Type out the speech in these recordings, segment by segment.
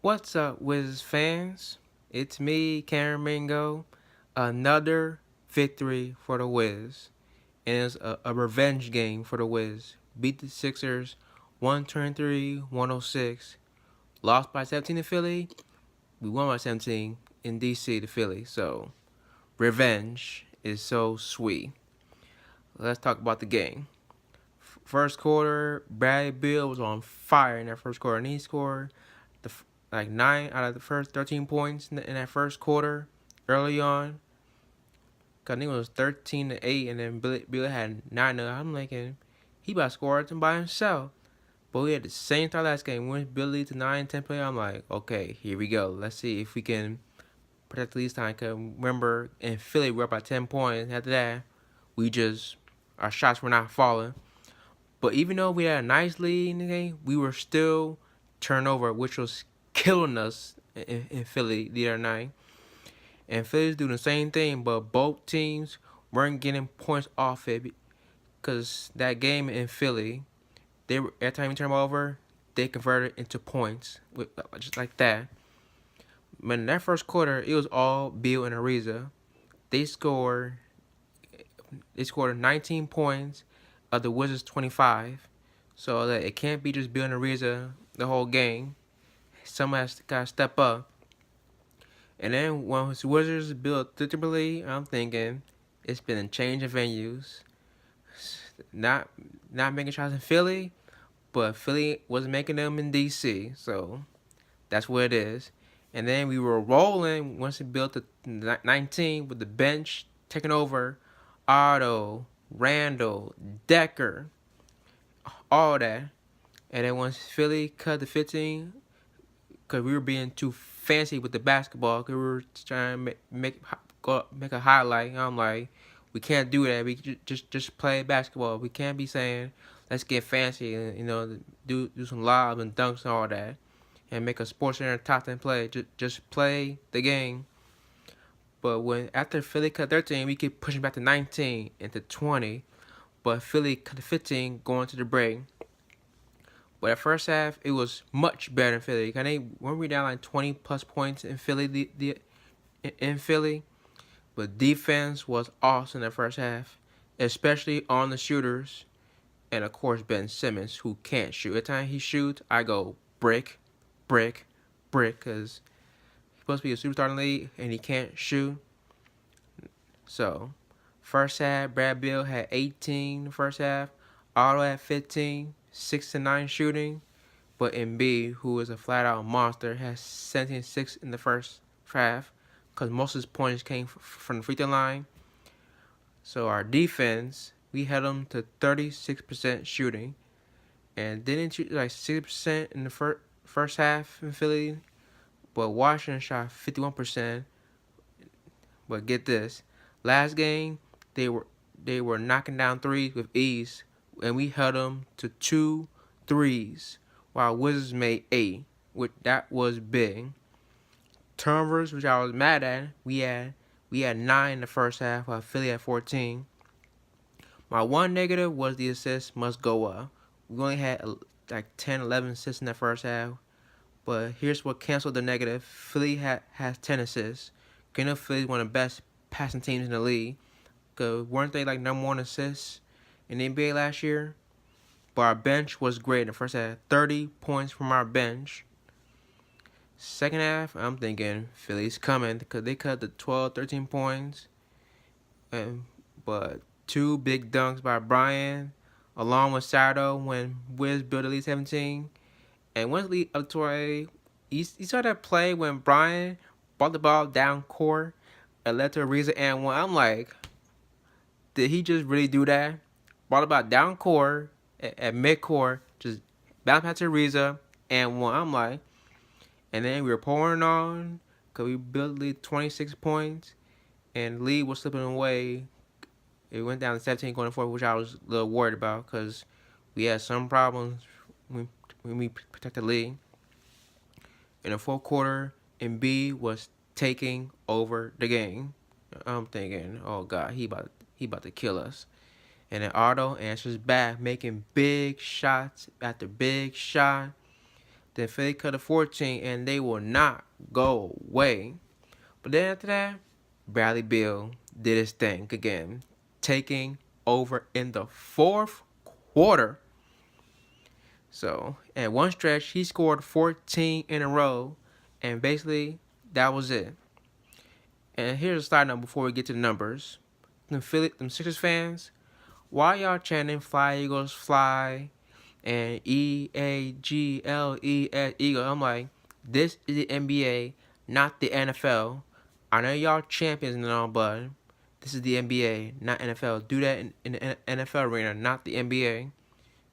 What's up, Wiz fans? It's me, Karen Mingo. Another victory for the Wiz. And it's a revenge game for the Wiz. Beat the Sixers 123-106. Lost by 17 to Philly. We won by 17 in DC to Philly. So, revenge is so sweet. Let's talk about the game. First quarter, Bradley Beal was on fire in that first quarter, and he scored like 9 out of the first 13 points in that first quarter early on. Cause I think it was 13-8, and then Billy had 9. I'm thinking he about to score it by himself. But we had the same start last game. We went Billy to 9-10 play. I'm like, okay, here we go. Let's see if we can protect the lead time. Cause remember in Philly we're up by 10 points. After that, our shots were not falling. But even though we had a nice lead in the game, we were still turnover, which was killing us in Philly the other night. And Philly's doing the same thing, but both teams weren't getting points off it because that game in Philly, every time you turn them over, they converted into points just like that. But in that first quarter, it was all Beal and Ariza. They scored 19 points of the Wizards 25. So that it can't be just Beal and Ariza the whole game. Someone has to gotta step up. And then when the Wizards built Timberlake, I'm thinking it's been a change of venues. Not making shots in Philly, but Philly wasn't making them in DC. So that's what it is. And then we were rolling once it built the 19 with the bench taking over. Otto, Randall, Decker, all that. And then once Philly cut the 15, because we were being too fancy with the basketball, because we were trying to make a highlight. I'm like, we can't do that. We just play basketball. We can't be saying, let's get fancy and do some lobs and dunks and all that, and make a Sports Center top 10 play. Just play the game. But after Philly cut 13, we keep pushing back to 19 and to 20. But Philly cut to 15 going to the break. But at first half, it was much better in Philly. When we down like 20 plus points in Philly, but defense was awesome in the first half, especially on the shooters, and of course Ben Simmons, who can't shoot. Every time he shoots, I go brick, brick, brick, because he's supposed to be a superstar in the league and he can't shoot. So, first half, Brad Beal had 18 the first half, Otto had 15. 6-9 shooting, but Embiid, who is a flat-out monster, has 17-6 in the first half because most of his points came from the free throw line. So our defense, we held them to 36% shooting, and didn't shoot like 60% in the first half in Philly, but Washington shot 51%. But get this, last game they were knocking down threes with ease, and we held them to 2 threes, while Wizards made 8, which that was big. Turnovers, which I was mad at, we had 9 in the first half, while Philly had 14. My one negative was the assists must go up. We only had like 10, 11 assists in the first half, but here's what canceled the negative. Philly has 10 assists. Philly is one of the best passing teams in the league. Cause weren't they like number 1 assists in the NBA last year? But our bench was great in the first half. 30 points from our bench. Second half, I'm thinking Philly's coming because they cut the 12, 13 points. But 2 big dunks by Brian, along with Sato when Wiz built at least 17. And once Lee up to you saw that play when Brian brought the ball down court and led to Ariza and 1. I'm like, did he just really do that? Brought the ball down court at mid-court, just bounce past to Ariza and 1. I'm like, and then we were pouring on because we built the lead 26 points, and Lee was slipping away. It went down to 17 going forward, which I was a little worried about because we had some problems when we protected Lee. In the fourth quarter, Embiid was taking over the game. I'm thinking, oh God, he about to kill us. And then Otto answers back, making big shots after big shot. Then Philly cut to 14, and they will not go away. But then after that, Bradley Beal did his thing again, taking over in the fourth quarter. So, at one stretch, he scored 14 in a row, and basically, that was it. And here's a side note before we get to the numbers. Them Sixers fans, why y'all chanting "Fly Eagles Fly" and EAGLES Eagle? I'm like, this is the NBA, not the NFL. I know y'all champions and all, but this is the NBA, not NFL. Do that in the NFL arena, not the NBA.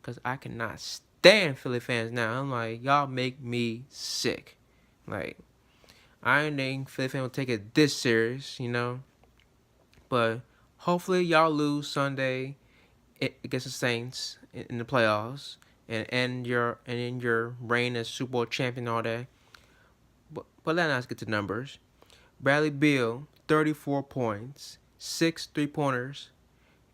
Because I cannot stand Philly fans now. I'm like, y'all make me sick. Like, I didn't think Philly fans would take it this serious, you know. But hopefully y'all lose Sunday against the Saints in the playoffs and end your reign as Super Bowl champion and all that. But let's get to numbers. Bradley Beal, 34 points, 6 3-pointers,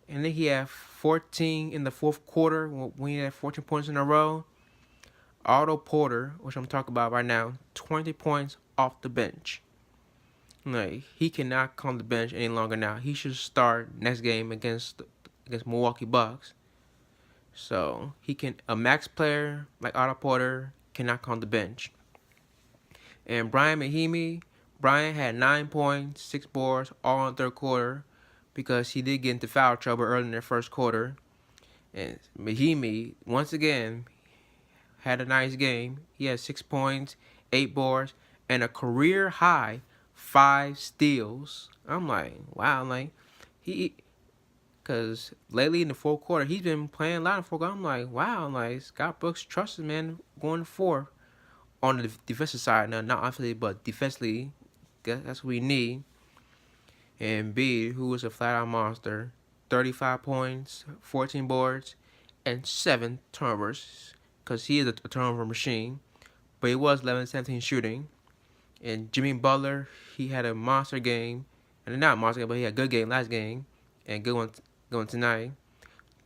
and then he had 14 in the fourth quarter when he had 14 points in a row. Otto Porter, which I'm talking about right now, 20 points off the bench. Like, he cannot come to the bench any longer now. He should start next game against Milwaukee Bucks. So a max player like Otto Porter cannot come to the bench. And Brian had 9 points, 6 boards, all in the third quarter, because he did get into foul trouble early in the first quarter. And Mahimi, once again, had a nice game. He had 6 points, 8 boards, and a career high 5 steals. I'm like, wow, because lately in the fourth quarter, he's been playing a lot in the fourth quarter. I'm like, wow, Scott Brooks trusts him, man, going forth on the defensive side. Now, not offensively, but defensively, that's what we need. And B, who was a flat-out monster, 35 points, 14 boards, and 7 turnovers, because he is a turnover machine. But he was 11-17 shooting. And Jimmy Butler, he had a monster game. And not a monster game, but he had a good game last game. And good one going tonight.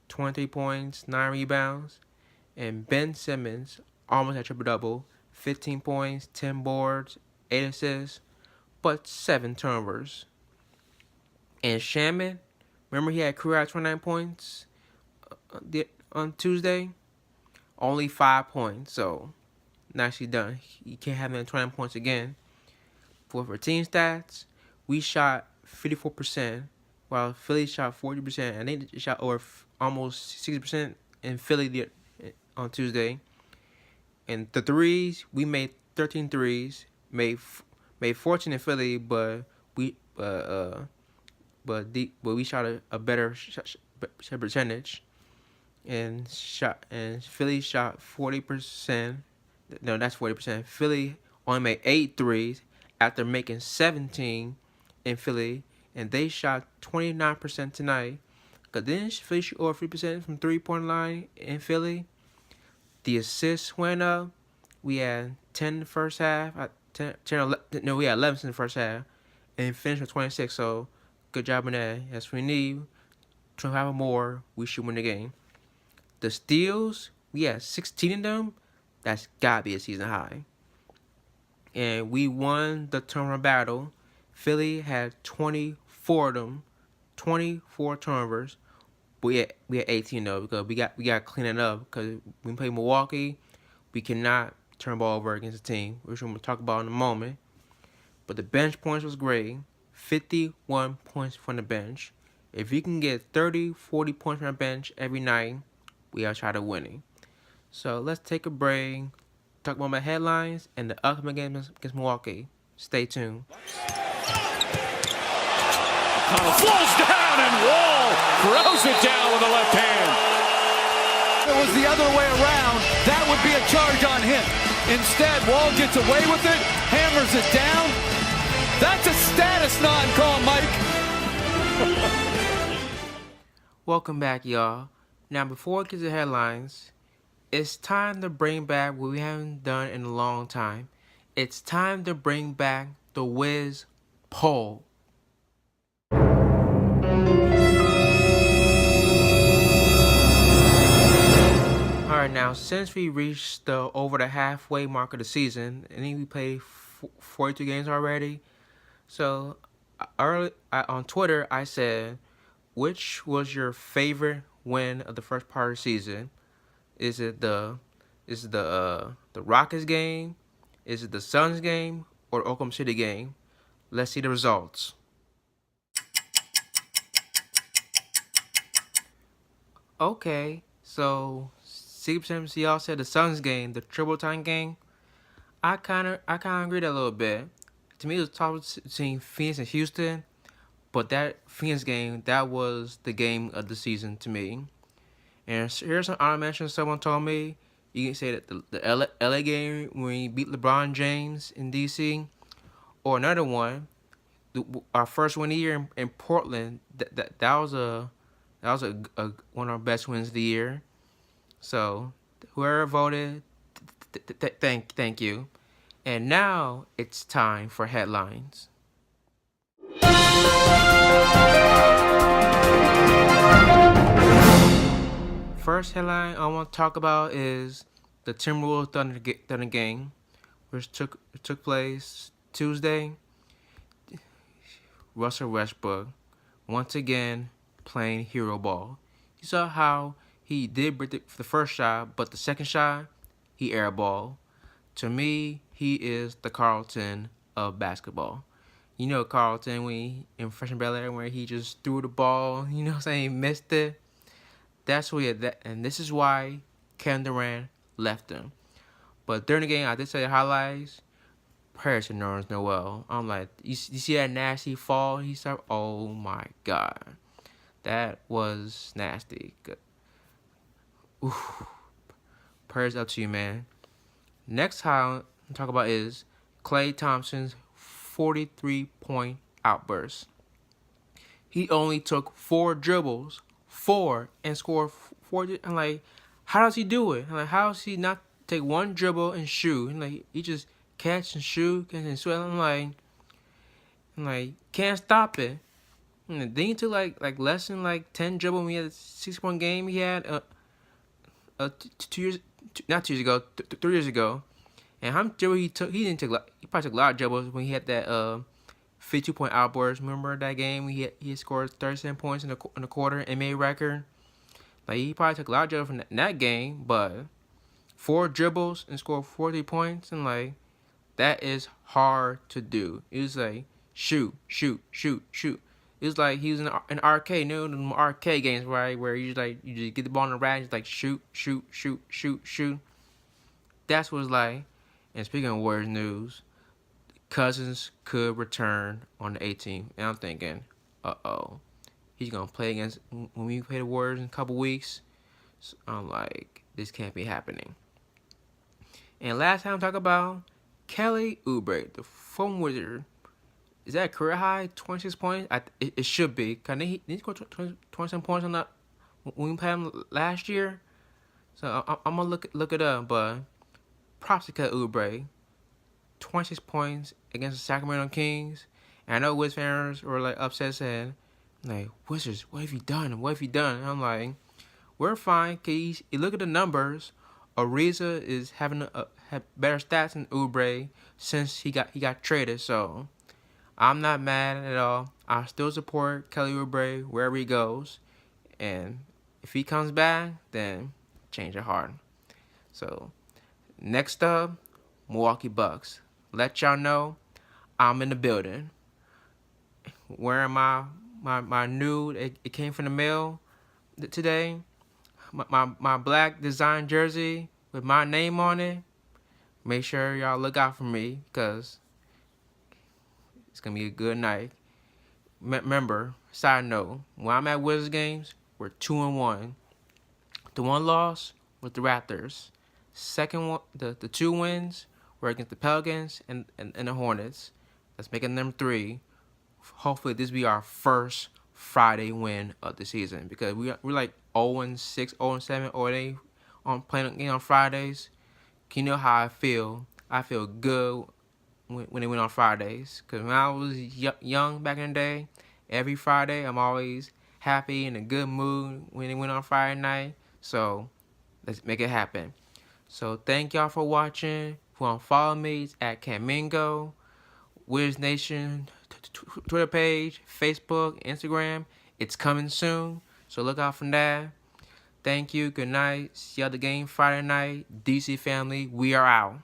23 points, 9 rebounds. And Ben Simmons almost had triple-double. 15 points, 10 boards, 8 assists, but 7 turnovers. And Shaman, remember he had career 29 points on Tuesday? Only 5 points, so nicely done. He can't have him 29 points again. For team stats, we shot 54%, while Philly shot 40%, and they shot over almost 60% in Philly on Tuesday. And the threes, we made 13 threes, made 14 in Philly, but we shot a better shot percentage, and Philly shot 40%. No, that's 40%. Philly only made 8 threes after making 17 in Philly, and they shot 29% tonight. Cause then Philly shoot over 3% from 3-point line in Philly. The assists went up. We had 10 in the first half. We had 11 in the first half, and finished with 26. So good job on that. As we need to have more, we should win the game. The steals, we had 16 in them. That's gotta be a season high. And we won the turnover battle. Philly had 24 of them, 24 turnovers. But we had 18 though, because we got to clean it up, because when we play Milwaukee, we cannot turn the ball over against the team, which we're going to talk about in a moment. But the bench points was great. 51 points from the bench. If you can get 30, 40 points from the bench every night, we are trying to winning. So let's take a break, talk about my headlines and the upcoming game against Milwaukee. Stay tuned. Falls down, and Wall throws it down with the left hand. If it was the other way around, that would be a charge on him. Instead, Wall gets away with it, hammers it down. That's a status non-call, Mike. Welcome back, y'all. Now, before we get to the headlines, it's time to bring back what we haven't done in a long time. It's time to bring back the Wiz poll. Alright, now since we reached the over the halfway mark of the season, and then we played 42 games already, so on Twitter I said, which was your favorite win of the first part of the season? Is it the Rockets game? Is it the Suns game or the Oklahoma City game? Let's see the results. Okay, so 60% of y'all said the Suns game, the triple time game. I kind of agree that a little bit. To me, it was tough between Phoenix and Houston, but that Phoenix game, that was the game of the season to me. And here's some honorable mentions someone told me. You can say that the LA game when we beat LeBron James in DC, or another one, our first win of the year in Portland. That was one of our best wins of the year. So whoever voted, thank you. And now it's time for headlines. First headline I want to talk about is the Timberwolves Thunder game, which took place Tuesday. Russell Westbrook once again playing hero ball. You saw how he did break the first shot, but the second shot he airball. To me, he is the Carlton of basketball. You know Carlton when he, in freshman Bel Air where he just threw the ball, you know what I'm saying, he missed it. That's what and this is why Kevin Durant left him. But during the game, I did say the highlights. Prayers to Nerlens Noel. I'm like, you see that nasty fall he started? Oh my God. That was nasty. Good. Oof. Prayers up to you, man. Next time I'm talking about is Klay Thompson's 43-point outburst. He only took 4 dribbles, and scored 4. I'm like, how does he do it? I'm like, how does he not take one dribble and shoot? And like, he just catch and shoot and sweat. I'm like, can't stop it. And then he took like less than 10 dribbles when he had a 6-point game. He had 3 years ago. And how much dribble he took? He probably took a lot of dribbles when he had that 52-point outburst. Remember that game? He scored 37 points in the quarter, NBA record. Like, he probably took a lot of dribbles from that game, but 4 dribbles and scored 40 points, and like, that is hard to do. It was like shoot. It was like he was in an arcade, you know, them arcade games, right, where you just get the ball in the rack, just like shoot. That's what it's like. And speaking of Warriors news, Cousins could return on the 18th. And I'm thinking, he's going to play against, when we play the Warriors in a couple weeks. So I'm like, this can't be happening. And last time I talked about Kelly Oubre, the former Wizard. Is that a career high? 26 points? It should be. Because he scored 27 points on that when we played him last year. So I'm going to look it up, but props to Kelly Oubre. 26 points against the Sacramento Kings. And I know Wiz fans were like upset saying, like, Wizards, what have you done? And I'm like, we're fine. Cause you look at the numbers. Ariza is having have better stats than Oubre since he got traded. So I'm not mad at all. I still support Kelly Oubre wherever he goes. And if he comes back, then change your heart. So next up, Milwaukee Bucks. Let y'all know I'm in the building. Wearing my new, it came from the mail today. My black design jersey with my name on it. Make sure y'all look out for me because it's going to be a good night. Remember, side note, when I'm at Wizards games, we're 2-1. The one loss was the Raptors. Second one, the 2 wins were against the Pelicans and the Hornets. That's making them 3. Hopefully this will be our first Friday win of the season because we're like 0-6, 0-7, 0-8 on playing game on Fridays. You know how I feel? I feel good when they win on Fridays. Because when I was young back in the day, every Friday I'm always happy in a good mood when they win on Friday night. So Let's make it happen. So thank y'all for watching. If you want to follow me, it's at Camingo, Wiz Nation, Twitter page, Facebook, Instagram. It's coming soon, so look out for that. Thank you. Good night. See y'all at the game Friday night. DC family, we are out.